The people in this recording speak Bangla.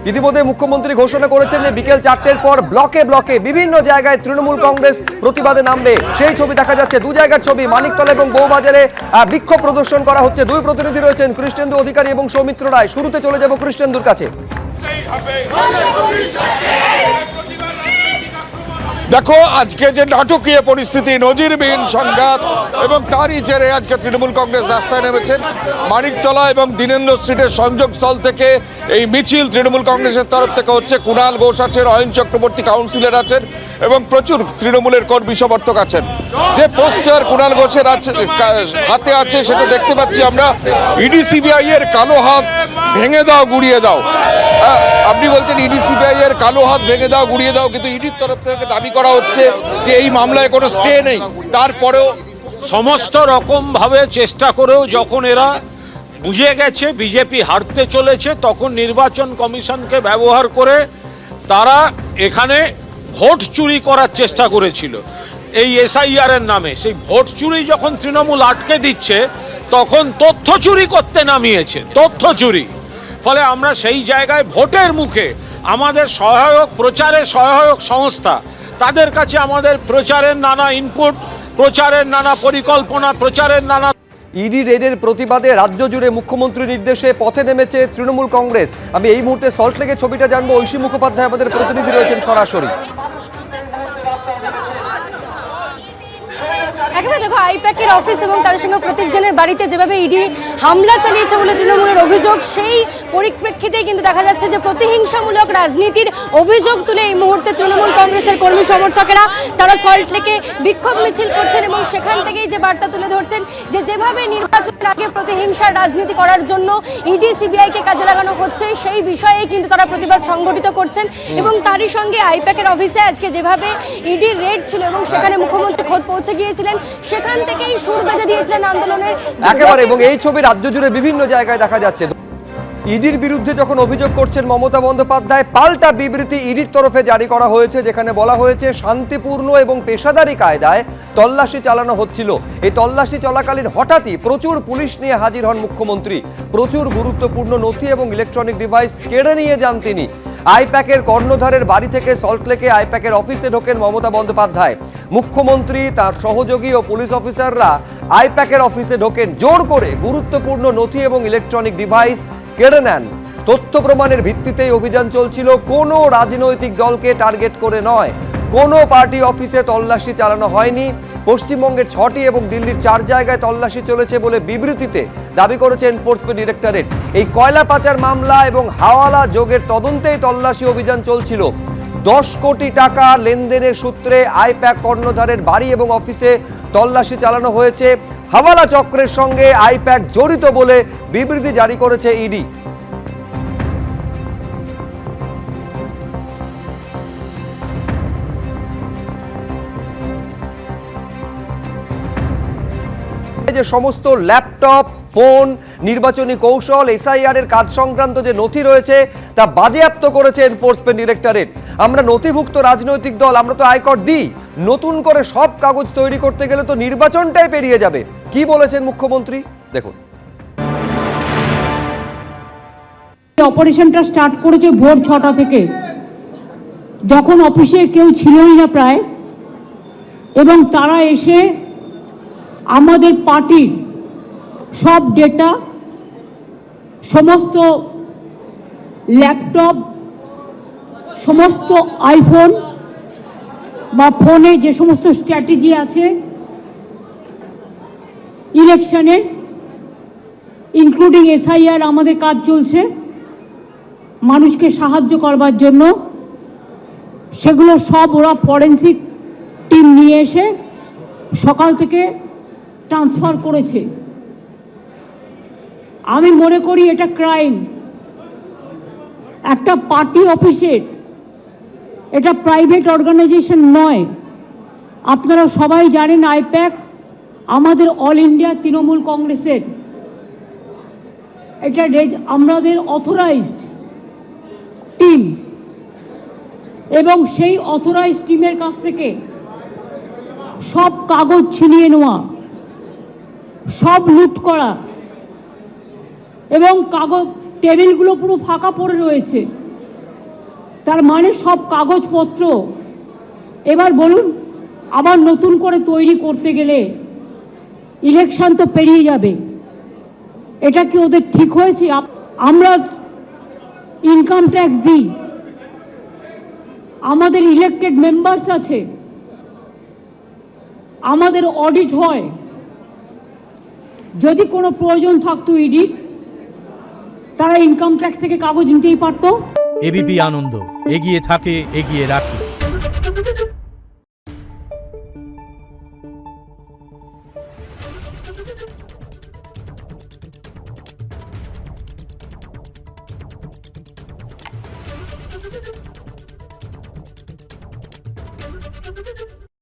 ইতিমধ্যে মুখ্যমন্ত্রী ঘোষণা করেছেন যে বিকেল 4টের পর ব্লকে ব্লকে বিভিন্ন জায়গায় তৃণমূল কংগ্রেস প্রতিবাদে নামবে। সেই ছবি দেখা যাচ্ছে, দু জায়গার ছবি, মানিকতলা এবং বউবাজারে বিক্ষোভ প্রদর্শন করা হচ্ছে। দুই প্রতিনিধি রয়েছেন, কৃষ্ণেন্দু অধিকারী এবং সৌমিত্র রায়। শুরুতে চলে যাব কৃষ্ণেন্দুর কাছে। দেখো, আজকে যে নাটকীয় পরিস্থিতি, নজিরবিহীন সংঘাত এবং তারই জেরে আজকে তৃণমূল কংগ্রেস রাস্তায় নেমেছেন। মানিকতলা এবং দীনেন্দ্র স্ট্রিটের সংযোগস্থল থেকে এই মিছিল তৃণমূল কংগ্রেসের তরফ থেকে হচ্ছে। কুণাল ঘোষ আছেন, অয়ন চক্রবর্তী কাউন্সিলর আছেন এবং প্রচুর তৃণমূলের কর্মী সমর্থক আছেন। যে পোস্টার কুণাল ঘোষের হাতে আছে সেটা দেখতে পাচ্ছি আমরা, ইডি সিবিআই এর কালো হাত ভেঙে দাও, গুড়িয়ে দাও। আপনি বলছেন ইডি সিবিআই এর কালো হাত ভেঙে দাও, গুড়িয়ে দাও, কিন্তু ইডির তরফ থেকে দাবি করা হচ্ছে যে এই মামলায় কোনো স্টে নেই। তারপরেও সমস্ত রকম ভাবে চেষ্টা করেও যখন এরা বুঝে গেছে বিজেপি হারতে চলেছে, তখন নির্বাচন কমিশনকে ব্যবহার করে তারা এখানে ভোট চুরি করার চেষ্টা করেছিল এই এসআইআর এর নামে। সেই ভোট চুরি যখন তৃণমূল আটকে দিচ্ছে, তখন তথ্য চুরি করতে নামিয়েছে, তথ্য চুরি। ফলে আমরা সেই জায়গায় ভোটের মুখে আমাদের সহায়ক, প্রচারের সহায়ক সংস্থা, তাদের কাছে আমাদের প্রচারের নানা ইনপুট, প্রচারের নানা পরিকল্পনা, প্রচারের নানা ইডি রেডের প্রতিবাদে রাজ্য জুড়ে মুখ্যমন্ত্রীর নির্দেশে পথে নেমেছে তৃণমূল কংগ্রেস। আমি এই মুহূর্তে সল্টলেকের ছবিটা জানবো, ঐশী মুখোপাধ্যায় আমাদের প্রতিনিধি রয়েছেন সরাসরি। একেবারে দেখো, আইপ্যাকের অফিস এবং তার সঙ্গে প্রত্যেক জনের বাড়িতে যেভাবে ইডি হামলা চালিয়েছে বলে তৃণমূলের অভিযোগ, সেই পরিপ্রেক্ষিতেই কিন্তু দেখা যাচ্ছে যে প্রতিহিংসামূলক রাজনীতির অভিযোগ তুলে এই মুহূর্তে তৃণমূল কংগ্রেসের কর্মী সমর্থকেরা তারা সল্টলেকে বিক্ষোভ মিছিল করছেন এবং সেখান থেকেই যে বার্তা তুলে ধরছেন যে যেভাবে নির্বাচনের আগে প্রতিহিংসার রাজনীতি করার জন্য ইডি সিবিআইকে কাজে লাগানো হচ্ছে, সেই বিষয়ে কিন্তু তারা প্রতিবাদ সংগঠিত করছেন। এবং তারই সঙ্গে আইপ্যাকের অফিসে আজকে যেভাবে ইডি রেড ছিল এবং সেখানে মুখ্যমন্ত্রী খোদ পৌঁছে গিয়েছিলেন, সেখান থেকেই সুর বেঁধে দিয়েছিলেন আন্দোলনের একেবারে। এবং এই ছবি রাজ্য জুড়ে বিভিন্ন জায়গায় দেখা যাচ্ছে। ইডির বিরুদ্ধে যখন অভিযোগ করছেন মমতা বন্দ্যোপাধ্যায়, পাল্টা বিবৃতি ইডির তরফে জারি করা হয়েছে, যেখানে বলা হয়েছে শান্তিপূর্ণ এবং পেশাদারি কায়দায় তল্লাশি চালানো হচ্ছিল। এই তল্লাশি চলাকালীন হঠাৎই প্রচুর পুলিশ নিয়ে হাজির হন মুখ্যমন্ত্রী। প্রচুর গুরুত্বপূর্ণ নথি এবং ইলেকট্রনিক ডিভাইস কেড়ে নিয়ে যান তিনি। আইপ্যাকের কর্ণধারের বাড়ি থেকে সল্টলেকে আইপ্যাকের অফিসে ঢোকেন মমতা বন্দ্যোপাধ্যায়। মুখ্যমন্ত্রী, তার সহযোগী ও পুলিশ অফিসাররা আইপ্যাকের অফিসে ঢোকেন, জোর করে গুরুত্বপূর্ণ নথি এবং ইলেকট্রনিক ডিভাইস কেড়ে নেন। তথ্য প্রমাণের ভিত্তিতেই অভিযান চলছিল, কোনো রাজনৈতিক দলকে টার্গেট করে নয়। কোনো পার্টি অফিসে তল্লাশি চালানো হয়নি। পশ্চিমবঙ্গের 6টি এবং দিল্লির 4 জায়গায় তল্লাশি চলেছে বলে বিবৃতিতে দাবি করেছে এনফোর্সমেন্ট ডিরেক্টরেট। এই কয়লা পাচার মামলা এবং হাওয়ালা যোগের তদন্তেই তল্লাশি অভিযান চলছিল। 10 কোটি টাকা লেনদেনের সূত্রে আইপ্যাক কর্ণধারের বাড়ি এবং অফিসে তল্লাশি চালানো হয়েছে। হাওয়ালা চক্রের সঙ্গে আইপ্যাক জড়িত বলে বিবৃতি জারি করেছে ইডি। যে সমস্ত ল্যাপটপ, ফোন, নির্বাচনী কৌশল, এসআইআর এর কাজ সংক্রান্ত যে নথি রয়েছে তা বাজেয়াপ্ত করেছে এনফোর্সমেন্ট ডিরেক্টরেট। আমরা নথিভুক্ত রাজনৈতিক দল, আমরা তো আয়কর দিই। নতুন করে সব কাগজ তৈরি করতে গেলে তো নির্বাচনটাই পেরিয়ে যাবে। কি বলেছেন মুখ্যমন্ত্রী দেখুন। অপারেশনটা স্টার্ট করেছে ভোর 6টা থেকে, যখন অফিসে কেউ ছিলই না প্রায়, এবং তারা এসে আমাদের পার্টির সব ডেটা, সমস্ত ল্যাপটপ, সমস্ত আইফোন বা ফোনে যে সমস্ত স্ট্র্যাটেজি আছে ইলেকশনের, ইনক্লুডিং এসআইআর, আমাদের কাজ চলছে মানুষকে সাহায্য করবার জন্য, সেগুলো সব ওরা ফরেন্সিক টিম নিয়ে এসে সকাল থেকে ট্রান্সফার করেছে। আমি মনে করি এটা ক্রাইম। একটা পার্টি অফিসের, এটা প্রাইভেট অর্গানাইজেশন নয়। আপনারা সবাই জানেন আইপ্যাক আমাদের অল ইন্ডিয়া তৃণমূল কংগ্রেসের, এটা আমাদের অথরাইজড টিম, এবং সেই অথরাইজড টিমের কাছ থেকে সব কাগজ ছিনিয়ে নেওয়া, সব লুট করা, এবং কাগজ টেবিলগুলো পুরো ফাঁকা পড়ে রয়েছে। তার মানে সব কাগজপত্র এবার বলুন আবার নতুন করে তৈরি করতে গেলে ইলেকশন তো পেরিয়ে যাবে। এটা কি ওদের ঠিক হয়েছে? আমরা ইনকাম ট্যাক্স দিই, আমাদের ইলেক্টেড মেম্বার্স আছে, আমাদের অডিট হয়। যদি কোনো প্রয়োজন থাকতো ইডির, তারা ইনকাম ট্যাক্স থেকে কাগজ নিতেই পারতো। এবিপি আনন্দ, এগিয়ে থাকে, এগিয়ে রাখে। Thank you.